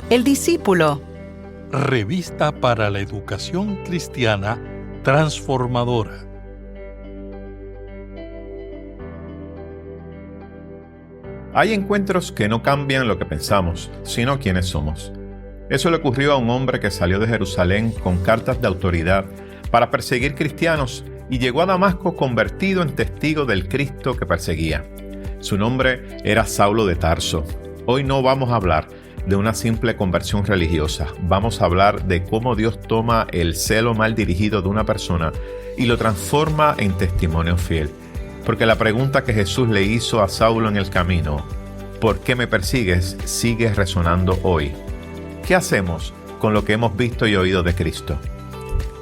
El discípulo. Revista para la educación cristiana transformadora. Hay encuentros que no cambian lo que pensamos, sino quiénes somos. Eso le ocurrió a un hombre que salió de Jerusalén con cartas de autoridad para perseguir cristianos y llegó a Damasco convertido en testigo del Cristo que perseguía. Su nombre era Saulo de Tarso. Hoy no vamos a hablar de una simple conversión religiosa. Vamos a hablar de cómo Dios toma el celo mal dirigido de una persona y lo transforma en testimonio fiel. Porque la pregunta que Jesús le hizo a Saulo en el camino, ¿por qué me persigues?, sigue resonando hoy. ¿Qué hacemos con lo que hemos visto y oído de Cristo?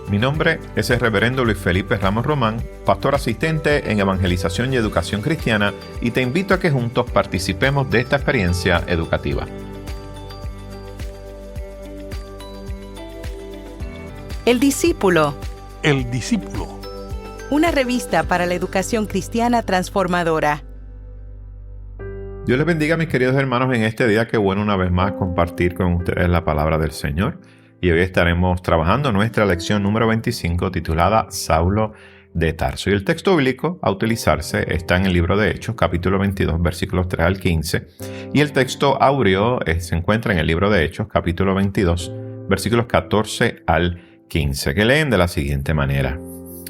Mi nombre es el reverendo Luis Felipe Ramos Román, pastor asistente en Evangelización y Educación Cristiana, y te invito a que juntos participemos de esta experiencia educativa. El discípulo. El discípulo. Una revista para la educación cristiana transformadora. Dios les bendiga, mis queridos hermanos, en este día. Qué bueno una vez más compartir con ustedes la palabra del Señor. Y hoy estaremos trabajando nuestra lección número 25 titulada Saulo de Tarso. Y el texto bíblico a utilizarse está en el libro de Hechos, capítulo 22, versículos 3 al 15. Y el texto áureo se encuentra en el libro de Hechos, capítulo 22, versículos 14 al 15, que leen de la siguiente manera.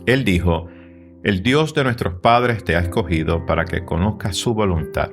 Él dijo: el Dios de nuestros padres te ha escogido para que conozcas su voluntad.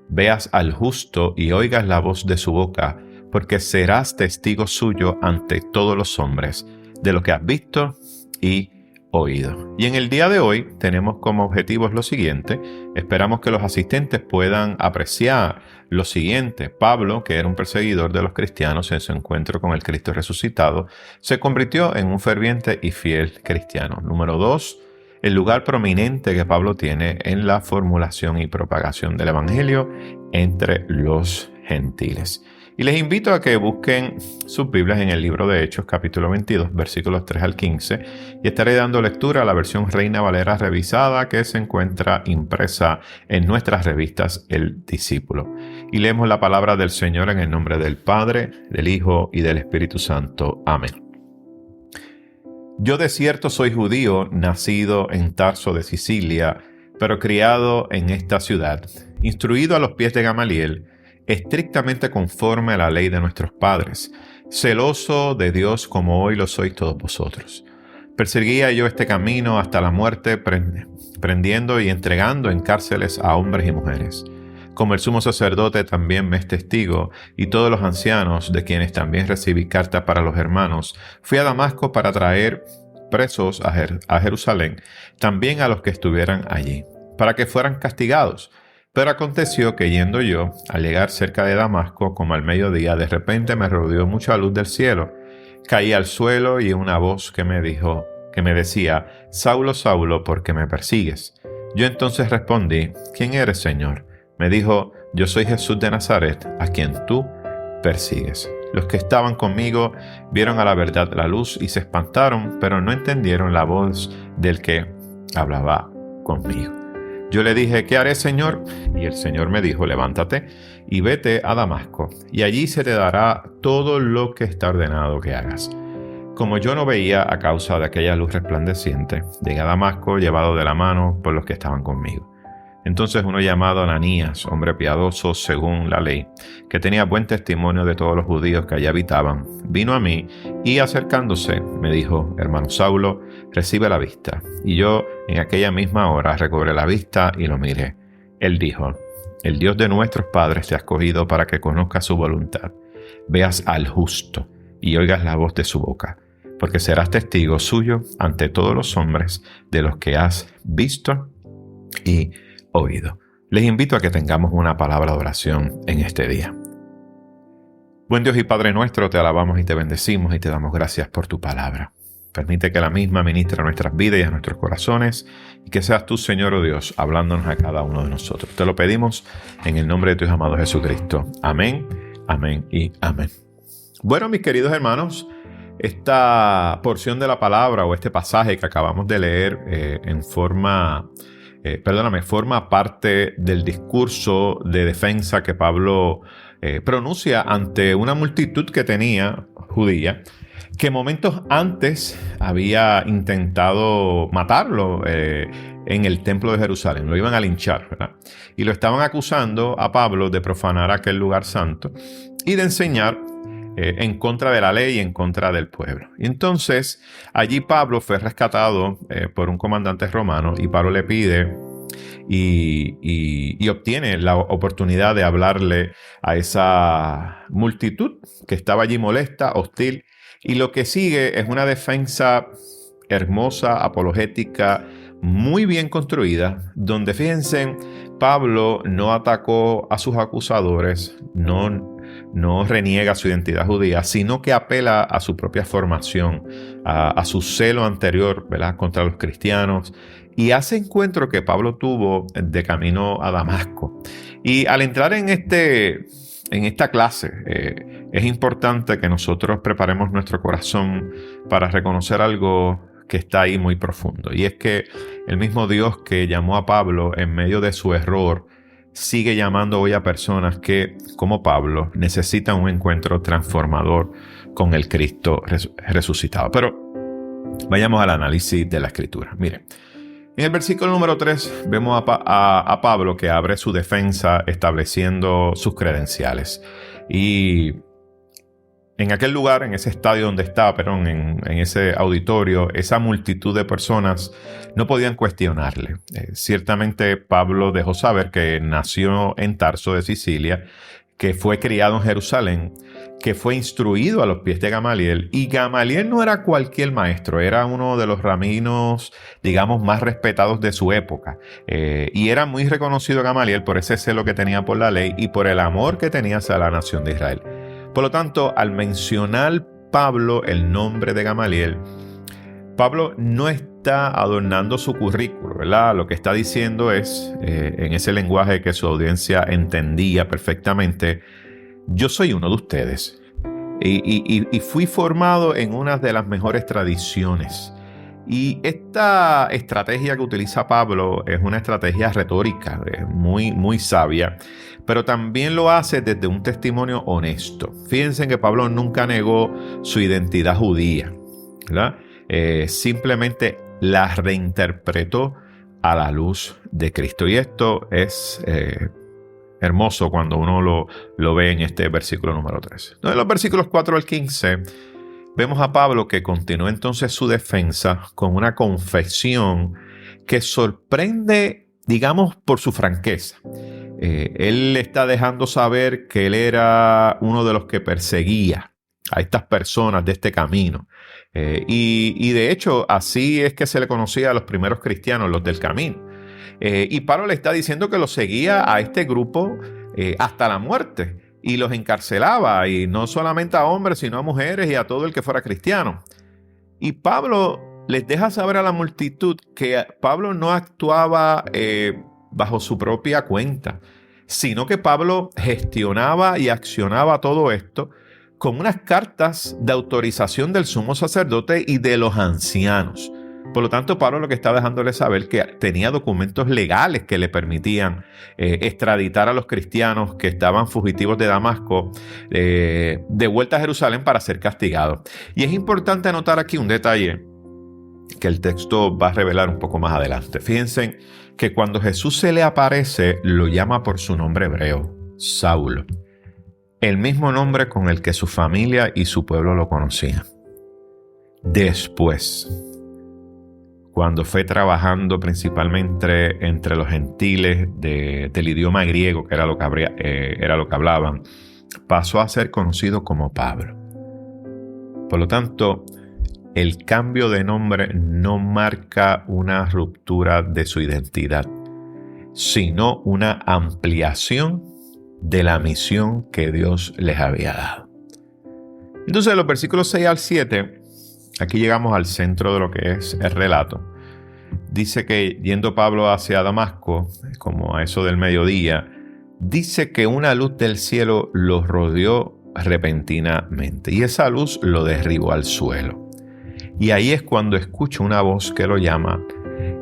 Veas al justo y oigas la voz de su boca, porque serás testigo suyo ante todos los hombres de lo que has visto y oído. Y en el día de hoy tenemos como objetivos lo siguiente. Esperamos que los asistentes puedan apreciar lo siguiente. Pablo, que era un perseguidor de los cristianos en su encuentro con el Cristo resucitado, se convirtió en un ferviente y fiel cristiano. Número 2, el lugar prominente que Pablo tiene en la formulación y propagación del Evangelio entre los gentiles. Y les invito a que busquen sus Biblias en el libro de Hechos, capítulo 22, versículos 3 al 15, y estaré dando lectura a la versión Reina Valera revisada que se encuentra impresa en nuestras revistas El Discípulo. Y leemos la palabra del Señor en el nombre del Padre, del Hijo y del Espíritu Santo. Amén. Yo de cierto soy judío, nacido en Tarso de Sicilia, pero criado en esta ciudad, instruido a los pies de Gamaliel, estrictamente conforme a la ley de nuestros padres, celoso de Dios como hoy lo sois todos vosotros. Perseguía yo este camino hasta la muerte, prendiendo y entregando en cárceles a hombres y mujeres. Como el sumo sacerdote también me es testigo, y todos los ancianos, de quienes también recibí carta para los hermanos, fui a Damasco para traer presos a Jerusalén, también a los que estuvieran allí, para que fueran castigados. Pero aconteció que yendo yo, al llegar cerca de Damasco, como al mediodía, de repente me rodeó mucha luz del cielo. Caí al suelo y una voz que me decía: Saulo, Saulo, ¿por qué me persigues? Yo entonces respondí: ¿quién eres, Señor? Me dijo: yo soy Jesús de Nazaret, a quien tú persigues. Los que estaban conmigo vieron a la verdad la luz y se espantaron, pero no entendieron la voz del que hablaba conmigo. Yo le dije: ¿qué haré, Señor? Y el Señor me dijo: levántate y vete a Damasco, y allí se te dará todo lo que está ordenado que hagas. Como yo no veía a causa de aquella luz resplandeciente, llegué a Damasco llevado de la mano por los que estaban conmigo. Entonces uno llamado Ananías, hombre piadoso según la ley, que tenía buen testimonio de todos los judíos que allí habitaban, vino a mí y acercándose me dijo: hermano Saulo, recibe la vista. Y yo en aquella misma hora recobré la vista y lo miré. Él dijo: el Dios de nuestros padres te ha escogido para que conozcas su voluntad, veas al justo y oigas la voz de su boca, porque serás testigo suyo ante todos los hombres de los que has visto y oído. Les invito a que tengamos una palabra de oración en este día. Buen Dios y Padre nuestro, te alabamos y te bendecimos y te damos gracias por tu palabra. Permite que la misma ministre a nuestras vidas y a nuestros corazones, y que seas tú, Señor, oh Dios, hablándonos a cada uno de nosotros. Te lo pedimos en el nombre de tu Hijo amado Jesucristo. Amén, amén y amén. Bueno, mis queridos hermanos, esta porción de la palabra o este pasaje que acabamos de leer forma parte del discurso de defensa que Pablo pronuncia ante una multitud que tenía judía, que momentos antes había intentado matarlo en el templo de Jerusalén. Lo iban a linchar, ¿verdad? Y lo estaban acusando a Pablo de profanar aquel lugar santo y de enseñar en contra de la ley y en contra del pueblo. Y entonces allí Pablo fue rescatado por un comandante romano, y Pablo le pide y obtiene la oportunidad de hablarle a esa multitud que estaba allí molesta, hostil. Y lo que sigue es una defensa hermosa, apologética, muy bien construida, donde, fíjense, Pablo no atacó a sus acusadores, no reniega su identidad judía, sino que apela a su propia formación, a su celo anterior, ¿verdad?, contra los cristianos, y hace encuentro que Pablo tuvo de camino a Damasco. Y al entrar en esta clase, es importante que nosotros preparemos nuestro corazón para reconocer algo que está ahí muy profundo. Y es que el mismo Dios que llamó a Pablo en medio de su error, sigue llamando hoy a personas que, como Pablo, necesitan un encuentro transformador con el Cristo resucitado. Pero vayamos al análisis de la Escritura. Miren, en el versículo número 3 vemos a Pablo que abre su defensa estableciendo sus credenciales. Y en aquel lugar, en ese estadio donde estaba, en ese auditorio, esa multitud de personas no podían cuestionarle. Ciertamente Pablo dejó saber que nació en Tarso de Sicilia, que fue criado en Jerusalén, que fue instruido a los pies de Gamaliel. Y Gamaliel no era cualquier maestro, era uno de los rabinos, digamos, más respetados de su época. Y era muy reconocido Gamaliel por ese celo que tenía por la ley y por el amor que tenía hacia la nación de Israel. Por lo tanto, al mencionar Pablo el nombre de Gamaliel, Pablo no está adornando su currículo, ¿verdad? Lo que está diciendo es, en ese lenguaje que su audiencia entendía perfectamente, yo soy uno de ustedes y fui formado en una de las mejores tradiciones. Y esta estrategia que utiliza Pablo es una estrategia retórica, muy, muy sabia, pero también lo hace desde un testimonio honesto. Fíjense que Pablo nunca negó su identidad judía, ¿verdad? Simplemente la reinterpretó a la luz de Cristo. Y esto es hermoso cuando uno lo ve en este versículo número 3. En los versículos 4 al 15 vemos a Pablo que continúa entonces su defensa con una confesión que sorprende, digamos, por su franqueza. Él está dejando saber que él era uno de los que perseguía a estas personas de este camino. Y de hecho, así es que se le conocía a los primeros cristianos, los del camino. Y Pablo le está diciendo que los seguía a este grupo hasta la muerte. Y los encarcelaba, y no solamente a hombres, sino a mujeres y a todo el que fuera cristiano. Y Pablo les deja saber a la multitud que Pablo no actuaba bajo su propia cuenta, sino que Pablo gestionaba y accionaba todo esto con unas cartas de autorización del sumo sacerdote y de los ancianos. Por lo tanto, Pablo lo que está dejándole saber que tenía documentos legales que le permitían extraditar a los cristianos que estaban fugitivos de Damasco de vuelta a Jerusalén para ser castigados. Y es importante anotar aquí un detalle que el texto va a revelar un poco más adelante. Fíjense que cuando Jesús se le aparece, lo llama por su nombre hebreo, Saulo, el mismo nombre con el que su familia y su pueblo lo conocían. Después, cuando fue trabajando principalmente entre los gentiles del idioma griego, que era lo que hablaban, pasó a ser conocido como Pablo. Por lo tanto, el cambio de nombre no marca una ruptura de su identidad, sino una ampliación de la misión que Dios les había dado. Entonces, en los versículos 6 al 7, aquí llegamos al centro de lo que es el relato. Dice que yendo Pablo hacia Damasco, como a eso del mediodía, dice que una luz del cielo lo rodeó repentinamente y esa luz lo derribó al suelo. Y ahí es cuando escucha una voz que lo llama,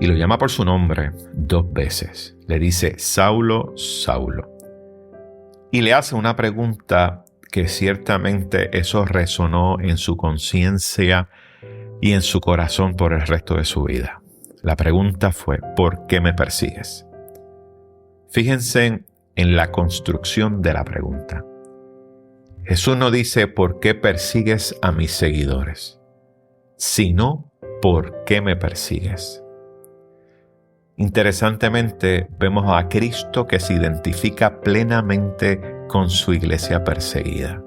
y lo llama por su nombre 2 veces. Le dice, Saulo, Saulo, y le hace una pregunta que ciertamente eso resonó en su conciencia y en su corazón por el resto de su vida. La pregunta fue: ¿por qué me persigues? Fíjense en la construcción de la pregunta. Jesús no dice ¿por qué persigues a mis seguidores?, sino ¿por qué me persigues? Interesantemente, vemos a Cristo que se identifica plenamente con su iglesia perseguida.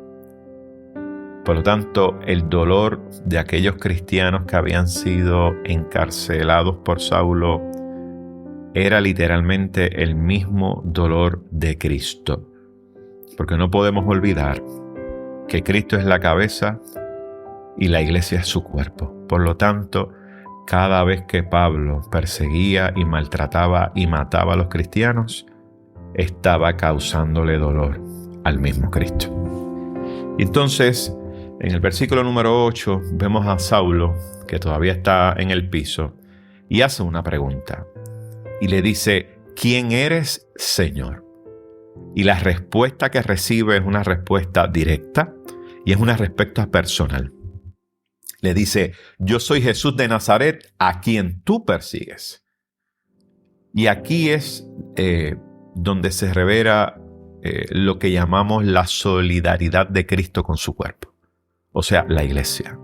Por lo tanto, el dolor de aquellos cristianos que habían sido encarcelados por Saulo era literalmente el mismo dolor de Cristo. Porque no podemos olvidar que Cristo es la cabeza y la iglesia es su cuerpo. Por lo tanto, cada vez que Pablo perseguía y maltrataba y mataba a los cristianos, estaba causándole dolor al mismo Cristo. Entonces, en el versículo número 8, vemos a Saulo, que todavía está en el piso, y hace una pregunta. Y le dice: ¿quién eres, Señor? Y la respuesta que recibe es una respuesta directa y es una respuesta personal. Le dice: yo soy Jesús de Nazaret, a quien tú persigues. Y aquí es donde se revela lo que llamamos la solidaridad de Cristo con su cuerpo, o sea, la iglesia.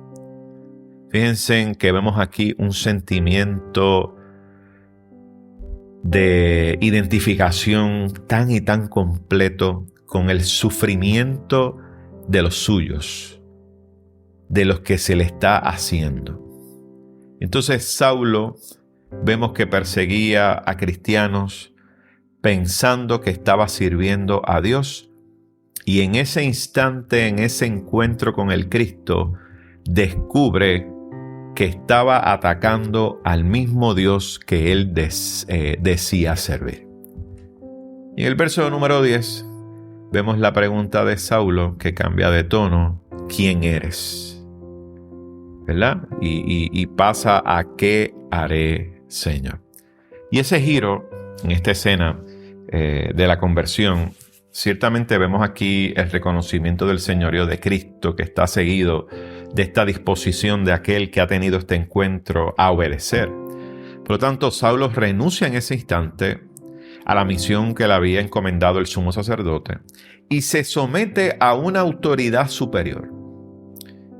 Fíjense que vemos aquí un sentimiento de identificación tan y tan completo con el sufrimiento de los suyos, de los que se le está haciendo. Entonces Saulo vemos que perseguía a cristianos pensando que estaba sirviendo a Dios, y en ese instante, en ese encuentro con el Cristo, descubre que estaba atacando al mismo Dios que él decía servir. Y en el verso número 10 vemos la pregunta de Saulo que cambia de tono: ¿quién eres? ¿Verdad? Y pasa a ¿qué haré, Señor? Y ese giro en esta escena de la conversión, ciertamente vemos aquí el reconocimiento del señorío de Cristo, que está seguido de esta disposición de aquel que ha tenido este encuentro a obedecer. Por lo tanto, Saulo renuncia en ese instante a la misión que le había encomendado el sumo sacerdote y se somete a una autoridad superior.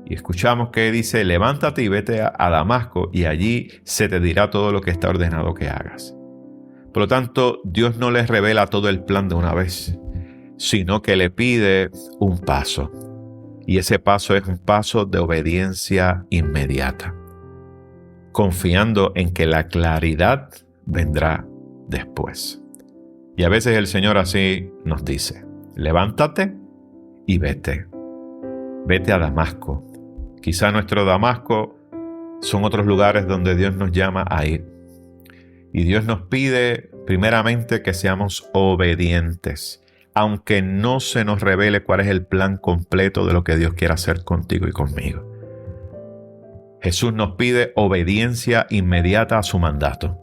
Y escuchamos que dice: levántate y vete a Damasco, y allí se te dirá todo lo que está ordenado que hagas. Por lo tanto, Dios no les revela todo el plan de una vez, sino que le pide un paso. Y ese paso es un paso de obediencia inmediata, confiando en que la claridad vendrá después. Y a veces el Señor así nos dice: levántate y vete. Vete a Damasco. Quizá nuestro Damasco son otros lugares donde Dios nos llama a ir. Y Dios nos pide primeramente que seamos obedientes, aunque no se nos revele cuál es el plan completo de lo que Dios quiere hacer contigo y conmigo. Jesús nos pide obediencia inmediata a su mandato,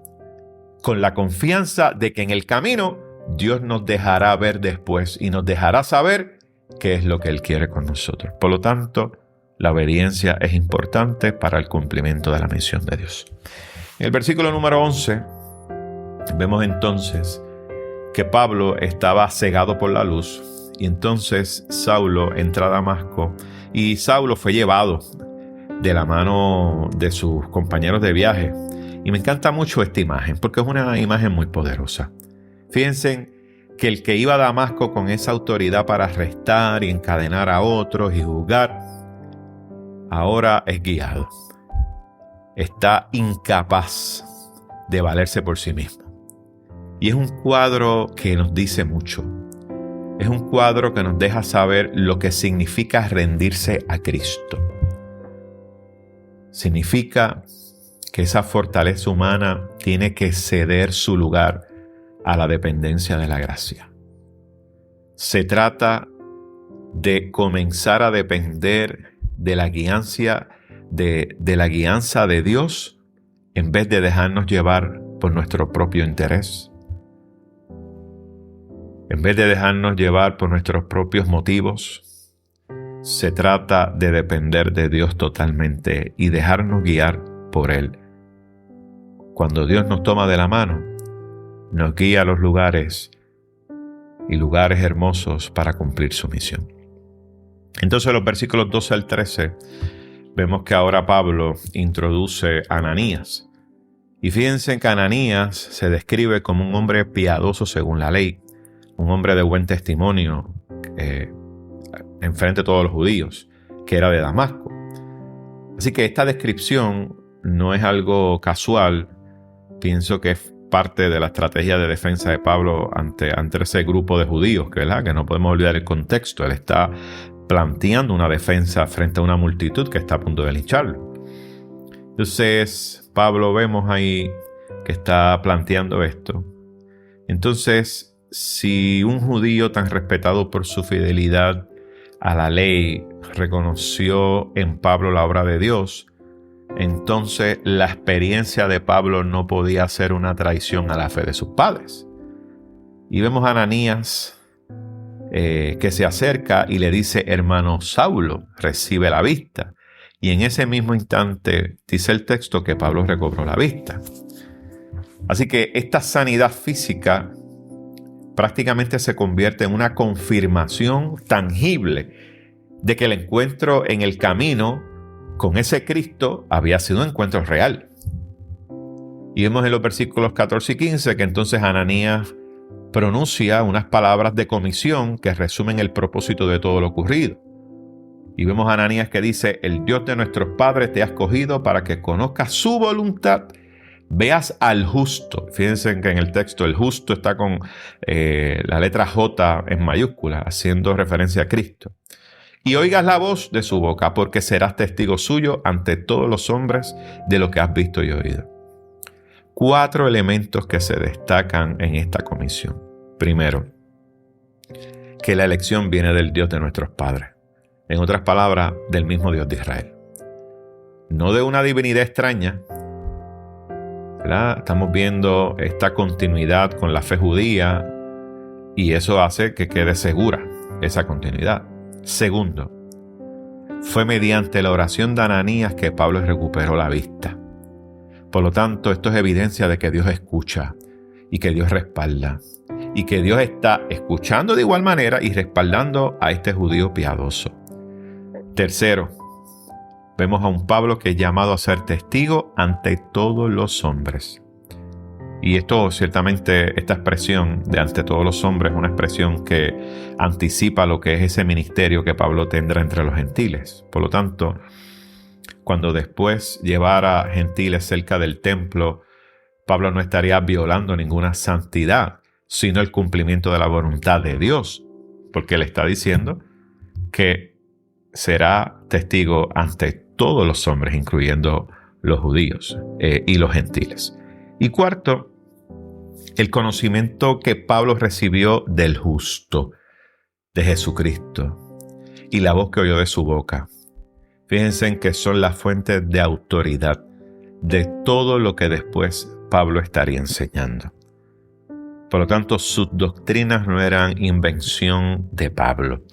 con la confianza de que en el camino Dios nos dejará ver después y nos dejará saber qué es lo que Él quiere con nosotros. Por lo tanto, la obediencia es importante para el cumplimiento de la misión de Dios. En el versículo número 11, vemos entonces que Pablo estaba cegado por la luz, y entonces Saulo entra a Damasco, y Saulo fue llevado de la mano de sus compañeros de viaje. Y me encanta mucho esta imagen, porque es una imagen muy poderosa. Fíjense que el que iba a Damasco con esa autoridad para arrestar y encadenar a otros y juzgar, ahora es guiado. Está incapaz de valerse por sí mismo. Y es un cuadro que nos dice mucho. Es un cuadro que nos deja saber lo que significa rendirse a Cristo. Significa que esa fortaleza humana tiene que ceder su lugar a la dependencia de la gracia. Se trata de comenzar a depender de la guianza de Dios en vez de dejarnos llevar por nuestro propio interés. En vez de dejarnos llevar por nuestros propios motivos, se trata de depender de Dios totalmente y dejarnos guiar por Él. Cuando Dios nos toma de la mano, nos guía a los lugares y lugares hermosos para cumplir su misión. Entonces, los versículos 12 al 13, vemos que ahora Pablo introduce a Ananías. Y fíjense que Ananías se describe como un hombre piadoso según la ley, un hombre de buen testimonio enfrente de todos los judíos, que era de Damasco. Así que esta descripción no es algo casual. Pienso que es parte de la estrategia de defensa de Pablo ante ese grupo de judíos, que no podemos olvidar el contexto. Él está planteando una defensa frente a una multitud que está a punto de lincharlo. Entonces, Pablo vemos ahí que está planteando esto. Entonces, si un judío tan respetado por su fidelidad a la ley reconoció en Pablo la obra de Dios, entonces la experiencia de Pablo no podía ser una traición a la fe de sus padres. Y vemos a Ananías que se acerca y le dice: hermano Saulo, recibe la vista. Y en ese mismo instante dice el texto que Pablo recobró la vista. Así que esta sanidad física prácticamente se convierte en una confirmación tangible de que el encuentro en el camino con ese Cristo había sido un encuentro real. Y vemos en los versículos 14 y 15 que entonces Ananías pronuncia unas palabras de comisión que resumen el propósito de todo lo ocurrido. Y vemos a Ananías que dice: el Dios de nuestros padres te ha escogido para que conozcas su voluntad, veas al justo. Fíjense que en el texto el justo está con la letra J en mayúscula, haciendo referencia a Cristo. Y oigas la voz de su boca, porque serás testigo suyo ante todos los hombres de lo que has visto y oído. 4 elementos que se destacan en esta comisión. Primero, que la elección viene del Dios de nuestros padres. En otras palabras, del mismo Dios de Israel. No de una divinidad extraña, ¿verdad? Estamos viendo esta continuidad con la fe judía y eso hace que quede segura esa continuidad. Segundo, fue mediante la oración de Ananías que Pablo recuperó la vista. Por lo tanto, esto es evidencia de que Dios escucha y que Dios respalda y que Dios está escuchando de igual manera y respaldando a este judío piadoso. Tercero, vemos a un Pablo que es llamado a ser testigo ante todos los hombres. Y esto, ciertamente, esta expresión de ante todos los hombres es una expresión que anticipa lo que es ese ministerio que Pablo tendrá entre los gentiles. Por lo tanto, cuando después llevara gentiles cerca del templo, Pablo no estaría violando ninguna santidad, sino el cumplimiento de la voluntad de Dios, porque él está diciendo que será testigo ante todos los hombres, incluyendo los judíos y los gentiles. Y cuarto, el conocimiento que Pablo recibió del justo, de Jesucristo, y la voz que oyó de su boca. Fíjense en que son las fuentes de autoridad de todo lo que después Pablo estaría enseñando. Por lo tanto, sus doctrinas no eran invención de Pablo,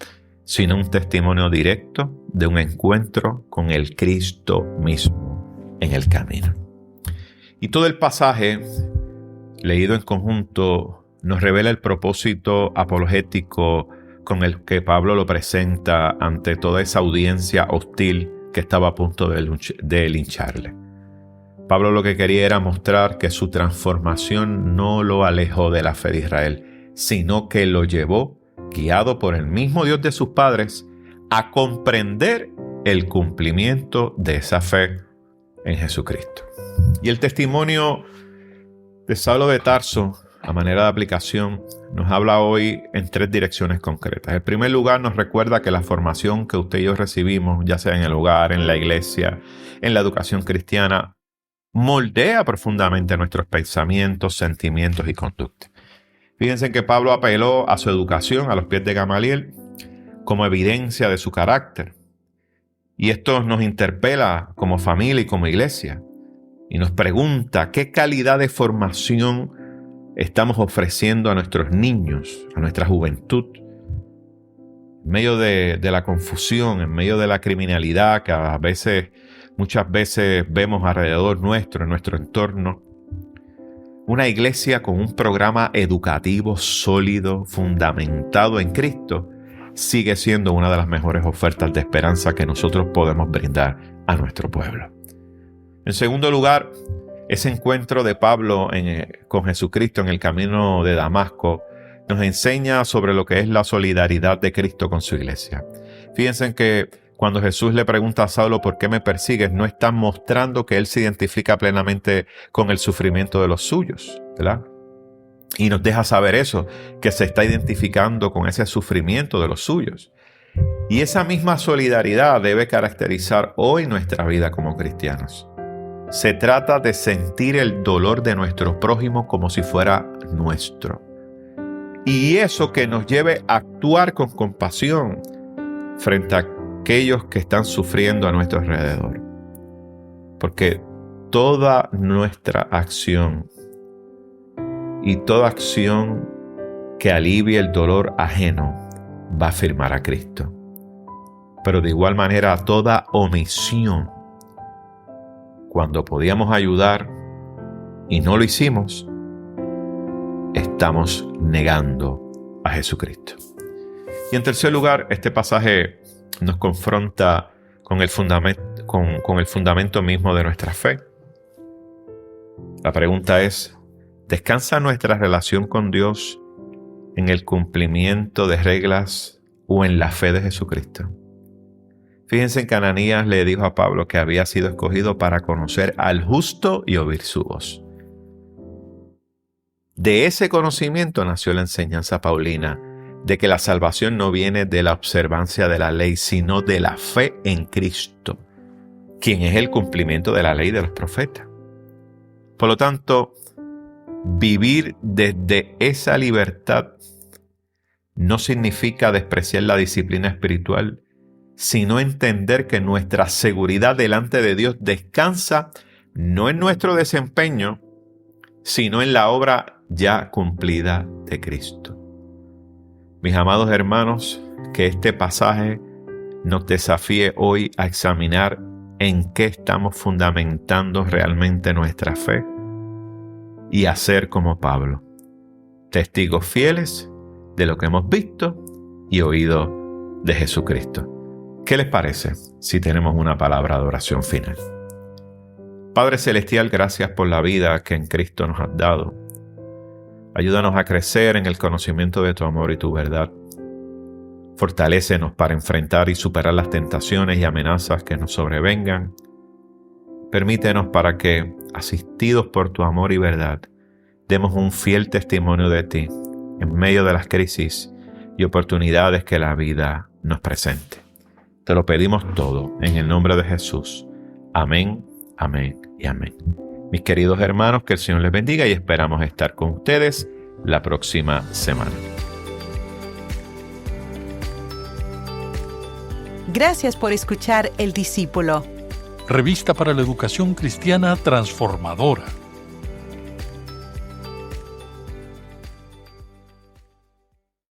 sino un testimonio directo de un encuentro con el Cristo mismo en el camino. Y todo el pasaje, leído en conjunto, nos revela el propósito apologético con el que Pablo lo presenta ante toda esa audiencia hostil que estaba a punto de lincharle. Pablo lo que quería era mostrar que su transformación no lo alejó de la fe de Israel, sino que lo llevó, guiado por el mismo Dios de sus padres, a comprender el cumplimiento de esa fe en Jesucristo. Y el testimonio de Saulo de Tarso, a manera de aplicación, nos habla hoy en 3 direcciones concretas. En primer lugar, nos recuerda que la formación que usted y yo recibimos, ya sea en el hogar, en la iglesia, en la educación cristiana, moldea profundamente nuestros pensamientos, sentimientos y conductas. Fíjense que Pablo apeló a su educación a los pies de Gamaliel como evidencia de su carácter. Y esto nos interpela como familia y como iglesia. Y nos pregunta qué calidad de formación estamos ofreciendo a nuestros niños, a nuestra juventud, en medio de la confusión, en medio de la criminalidad que muchas veces vemos alrededor nuestro, en nuestro entorno. Una iglesia con un programa educativo sólido, fundamentado en Cristo, sigue siendo una de las mejores ofertas de esperanza que nosotros podemos brindar a nuestro pueblo. En segundo lugar, ese encuentro de Pablo con Jesucristo en el camino de Damasco nos enseña sobre lo que es la solidaridad de Cristo con su iglesia. Fíjense que cuando Jesús le pregunta a Saulo ¿por qué me persigues?, no está mostrando que él se identifica plenamente con el sufrimiento de los suyos, ¿verdad? Y nos deja saber eso, que se está identificando con ese sufrimiento de los suyos. Y esa misma solidaridad debe caracterizar hoy nuestra vida como cristianos. Se trata de sentir el dolor de nuestro prójimo como si fuera nuestro. Y eso que nos lleve a actuar con compasión frente a aquellos que están sufriendo a nuestro alrededor. Porque toda nuestra acción y toda acción que alivie el dolor ajeno va a afirmar a Cristo. Pero de igual manera, toda omisión, cuando podíamos ayudar y no lo hicimos, estamos negando a Jesucristo. Y en tercer lugar, este pasaje nos confronta con el fundamento mismo de nuestra fe. La pregunta es, ¿descansa nuestra relación con Dios en el cumplimiento de reglas o en la fe de Jesucristo? Fíjense que Ananías le dijo a Pablo que había sido escogido para conocer al justo y oír su voz. De ese conocimiento nació la enseñanza paulina de que la salvación no viene de la observancia de la ley, sino de la fe en Cristo, quien es el cumplimiento de la ley de los profetas. Por lo tanto, vivir desde esa libertad no significa despreciar la disciplina espiritual, sino entender que nuestra seguridad delante de Dios descansa no en nuestro desempeño, sino en la obra ya cumplida de Cristo. Mis amados hermanos, que este pasaje nos desafíe hoy a examinar en qué estamos fundamentando realmente nuestra fe y a ser como Pablo, testigos fieles de lo que hemos visto y oído de Jesucristo. ¿Qué les parece si tenemos una palabra de oración final? Padre Celestial, gracias por la vida que en Cristo nos has dado. Ayúdanos a crecer en el conocimiento de tu amor y tu verdad. Fortalécenos para enfrentar y superar las tentaciones y amenazas que nos sobrevengan. Permítenos para que, asistidos por tu amor y verdad, demos un fiel testimonio de ti en medio de las crisis y oportunidades que la vida nos presente. Te lo pedimos todo en el nombre de Jesús. Amén, amén y amén. Mis queridos hermanos, que el Señor les bendiga y esperamos estar con ustedes la próxima semana. Gracias por escuchar El Discípulo. Revista para la Educación Cristiana Transformadora.